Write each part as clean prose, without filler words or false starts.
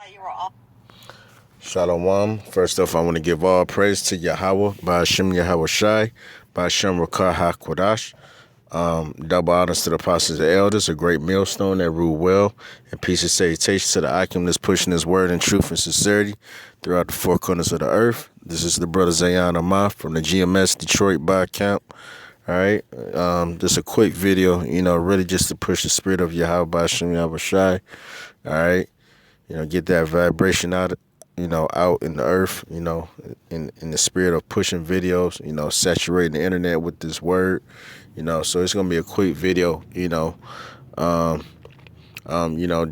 You were all Shalom. First off, I want to give all praise to Yahweh, Ba'ashem Yahweh Shai, Ba'ashem Rakah HaKodash. Double honors to the apostles and elders, a great millstone that rule well, and peace and salutation to the Akim that's pushing his word in truth and sincerity throughout the four corners of the earth. This is the brother Zayan Amah from the GMS Detroit Bar Camp. All right. Just a quick video, really just to push the spirit of Yahweh Ba'ashem Yahweh Shai. All right. Get that vibration out, out in the earth, in the spirit of pushing videos, saturating the internet with this word, so it's going to be a quick video,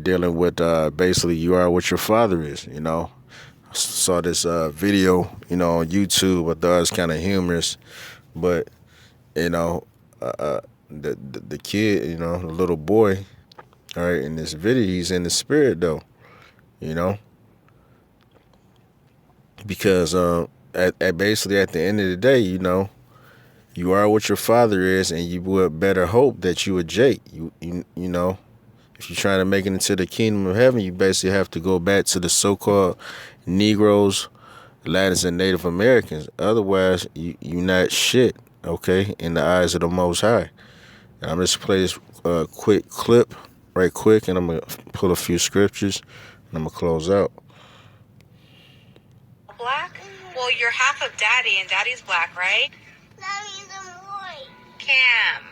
dealing with basically you are what your father is, Saw this video, on YouTube. I thought it was kind of humorous, but, the kid, the little boy, all right, in this video, he's in the spirit though, you know. Because at basically at the end of the day, you are what your father is, and you would better hope that you would Jake. If you're trying to make it into the kingdom of heaven, you basically have to go back to the so-called Negroes, Latins, and Native Americans. Otherwise, you're not shit, okay, in the eyes of the Most High. And I'm just play this quick clip right quick, and I'm gonna pull a few scriptures, and I'm gonna close out. black? Well, you're half of daddy, and daddy's black, right? Daddy's a boy. Cam,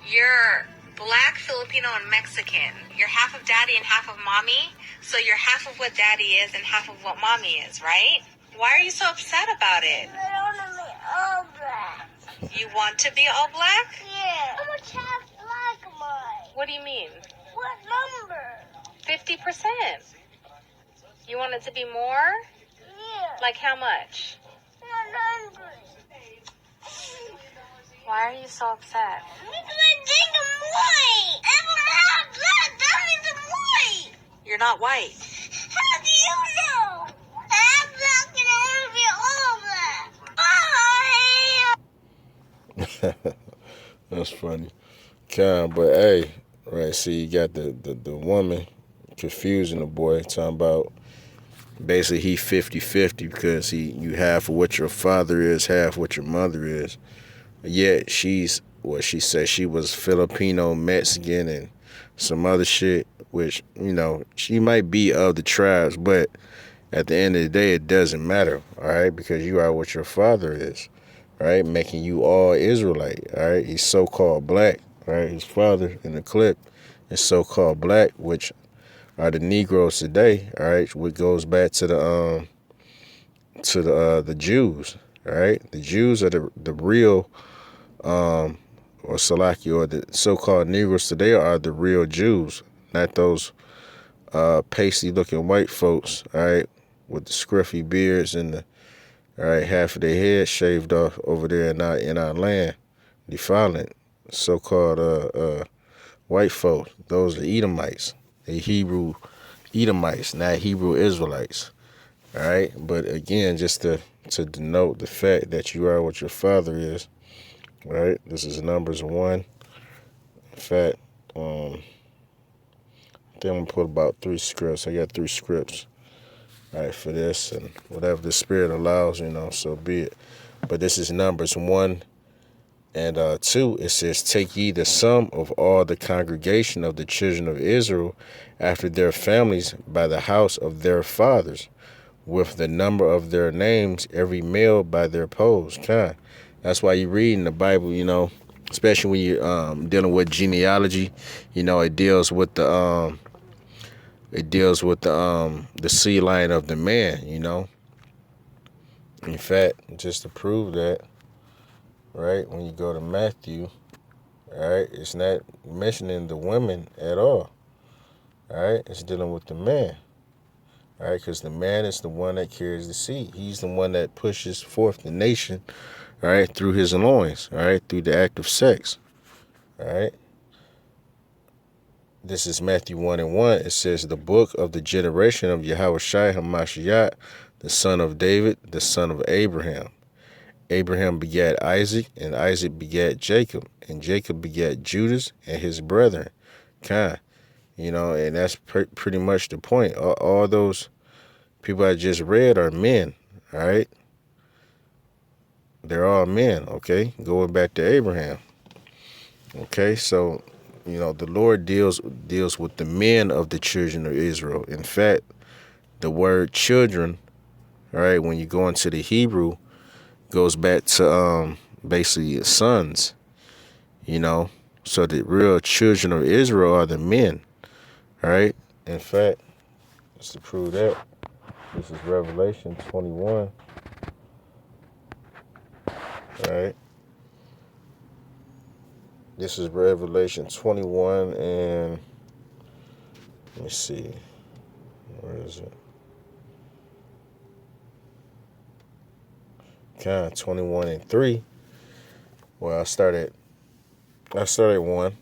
you're black, Filipino, and Mexican. You're half of daddy and half of mommy, so you're half of what daddy is and half of what mommy is, right? Why are you so upset about it? I want to be all black. You want to be all black? Yeah. How much half black am I? What do you mean? What number? 50%. You want it to be more? Yeah. Like how much? 100. Why are you so upset? Because I think I'm white. If I'm half black, that means I'm white. You're not white. How do you know? Half black can only be all black. Bye. That's funny. But hey, right, see, you got the woman confusing the boy, talking about basically he 50-50 because you half of what your father is, half what your mother is. Yet she's what she said she was Filipino, Mexican, and some other shit, which, she might be of the tribes, but at the end of the day, it doesn't matter, all right, because you are what your father is, all right, making you all Israelite, all right. He's so-called black, all right. His father in the clip is so-called black, which are the Negroes today, all right, which goes back to the Jews, all right. The Jews are the real or Salaki, or the so-called Negroes today are the real Jews, not those pasty-looking white folks, all right, with the scruffy beards and half of their head shaved off over there in our land, defiling so-called white folks. Those are Edomites, they Hebrew Edomites, not Hebrew Israelites, all right. But again, just to denote the fact that you are what your father is. Right, this is Numbers 1. In fact, I think I'm gonna put about 3 scripts. I got 3 scripts, all right, for this, and whatever the Spirit allows, so be it. But this is Numbers 1 and 2. It says, "Take ye the sum of all the congregation of the children of Israel after their families by the house of their fathers, with the number of their names, every male by their poles." That's why you read in the Bible, especially when you're dealing with genealogy, it deals with the seed line of the man, In fact, just to prove that, right, when you go to Matthew, all right, it's not mentioning the women at all. All right, it's dealing with the man. All right, because the man is the one that carries the seed. He's the one that pushes forth the nation, all right, through his loins, all right, through the act of sex, all right. This is Matthew 1 and 1. It says, "The book of the generation of Yahushua HaMashiach, the son of David, the son of Abraham. Abraham begat Isaac, and Isaac begat Jacob, and Jacob begat Judas and his brethren." And that's pretty much the point. All those people I just read are men, all right? They're all men, okay? Going back to Abraham. Okay, so the Lord deals with the men of the children of Israel. In fact, the word children, all right, when you go into the Hebrew, goes back to basically sons, So the real children of Israel are the men, all right? In fact, just to prove that, this is Revelation 21, all right? This is Revelation 21, and let me see, where is it? Kind of 21 and 3. Well, I started 21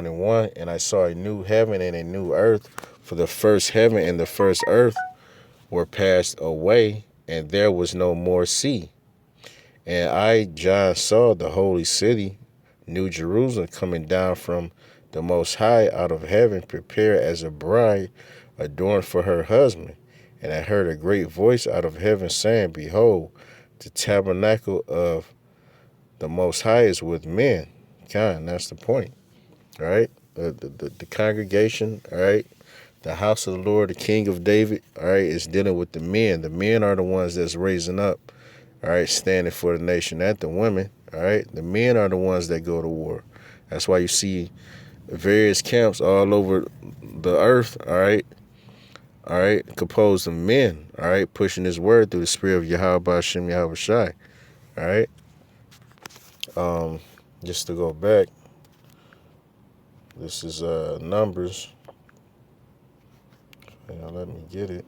and 1, and I saw a new heaven and a new earth, for the first heaven and the first earth were passed away, and there was no more sea. And I, John, saw the holy city, New Jerusalem, coming down from the Most High out of heaven, prepared as a bride adorned for her husband. And I heard a great voice out of heaven saying, Behold, the tabernacle of the Most High is with men. That's the point, all right? The congregation, all right? The house of the Lord, the King of David, all right, is dealing with the men. The men are the ones that's raising up, all right, standing for the nation, not the women, all right? The men are the ones that go to war. That's why you see various camps all over the earth, all right, composed of men, all right, pushing his word through the spirit of Yahweh Hashem Yahweh Shai, all right? Just to go back, this is Numbers. Let me get it.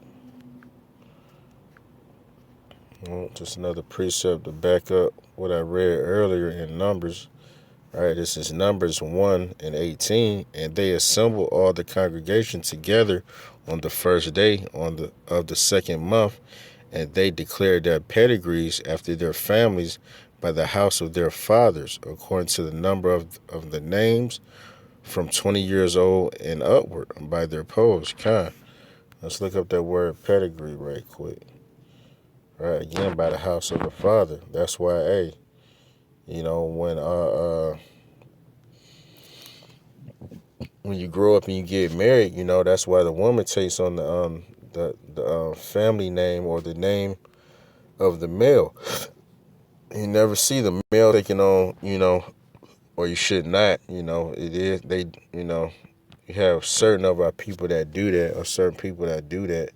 Just another precept to back up what I read earlier in Numbers. All right, this is Numbers 1 and 18. And they assembled all the congregation together on the first day of the second month, and they declared their pedigrees after their families by the house of their fathers, according to the number of the names, from 20 years old and upward, by their posts. Let's look up that word pedigree right quick. All right, again, by the house of the father. That's why, when you grow up and you get married, that's why the woman takes on the family name or the name of the male. You never see the male taking on, or you should not, it is, they, you have certain of our people that do that, or certain people that do that,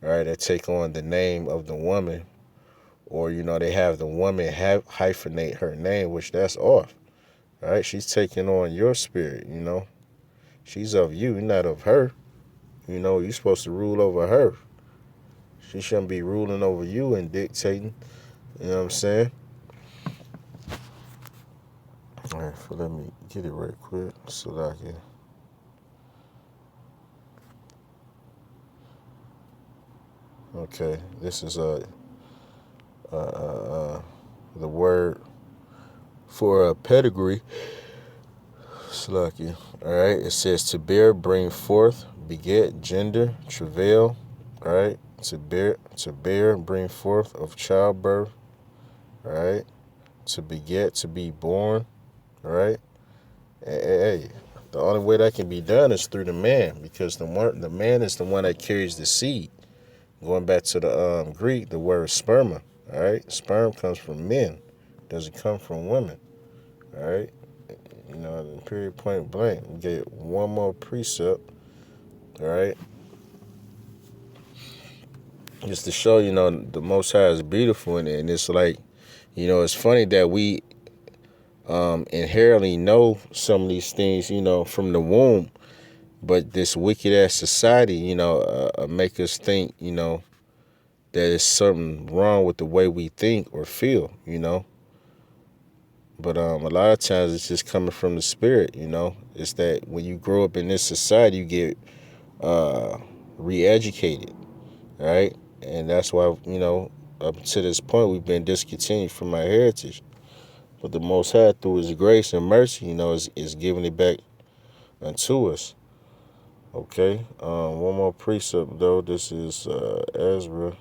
all right, that take on the name of the woman, or, they have the woman hyphenate her name, which that's off, all right? She's taking on your spirit, She's of you, not of her. You're supposed to rule over her. She shouldn't be ruling over you and dictating, you know what I'm saying? All right, so let me get it right quick so that I can. Okay, this is the word for a pedigree. Slacky. All right, it says to bear, bring forth, beget, gender, travail. All right, to bear, bring forth of childbirth. All right, to beget, to be born. All right, hey, the only way that can be done is through the man, because the man is the one that carries the seed. Going back to the Greek, the word sperma, all right? Sperm comes from men. Doesn't come from women, all right? Period, point blank. We get one more precept, all right? Just to show, the Most High is beautiful, and it's like, it's funny that we inherently know some of these things, from the womb, but this wicked-ass society, make us think, that there's something wrong with the way we think or feel, But a lot of times it's just coming from the spirit, It's that when you grow up in this society, you get re-educated, right? And that's why, up to this point, we've been discontinued from our heritage. But the Most High, through His grace and mercy, is giving it back unto us. Okay. One more precept though. This is Ezra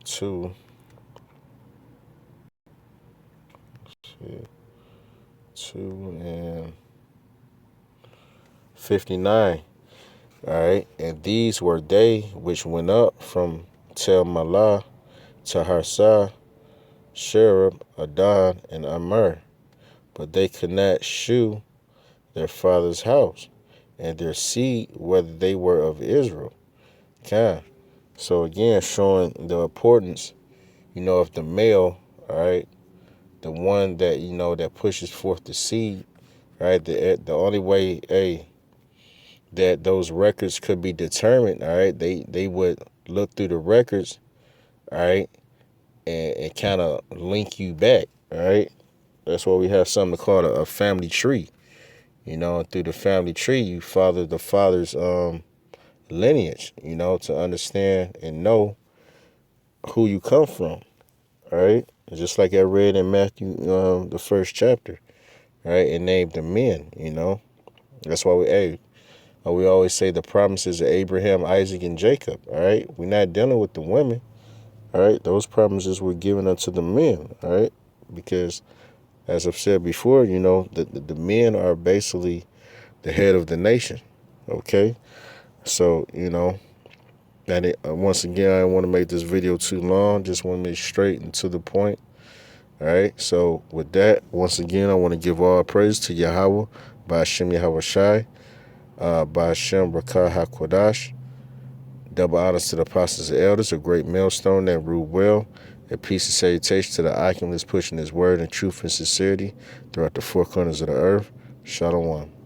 2. 2:59. All right. And these were they which went up from Tel Malah to Harsah, Sherab, Adon, and Amr. But they could not shew their father's house, and their seed, whether they were of Israel. Okay. So again, showing the importance, of the male, all right, the one that, that pushes forth the seed, right? The only way, that those records could be determined, all right, they would look through the records, all right, and kind of link you back, all right? That's why we have something called a family tree. Through the family tree, you follow the father's lineage, to understand and know who you come from, all right? Just like I read in Matthew, the first chapter, right? It named the men, That's why we always say the promises of Abraham, Isaac, and Jacob, all right? We're not dealing with the women, all right? Those promises were given unto the men, all right? Because, as I've said before, the men are basically the head of the nation, okay? So, and once again, I don't want to make this video too long. Just want to make straight and to the point. All right. So with that, once again, I want to give all praise to Yahweh, Ba'ashem Yahweh Shai, Ba'ashem Rakah HaKodash. Double honors to the apostles and elders, a great millstone that rule well. A peace and salutation to the Oculus pushing his word in truth and sincerity throughout the four corners of the earth. Shalom.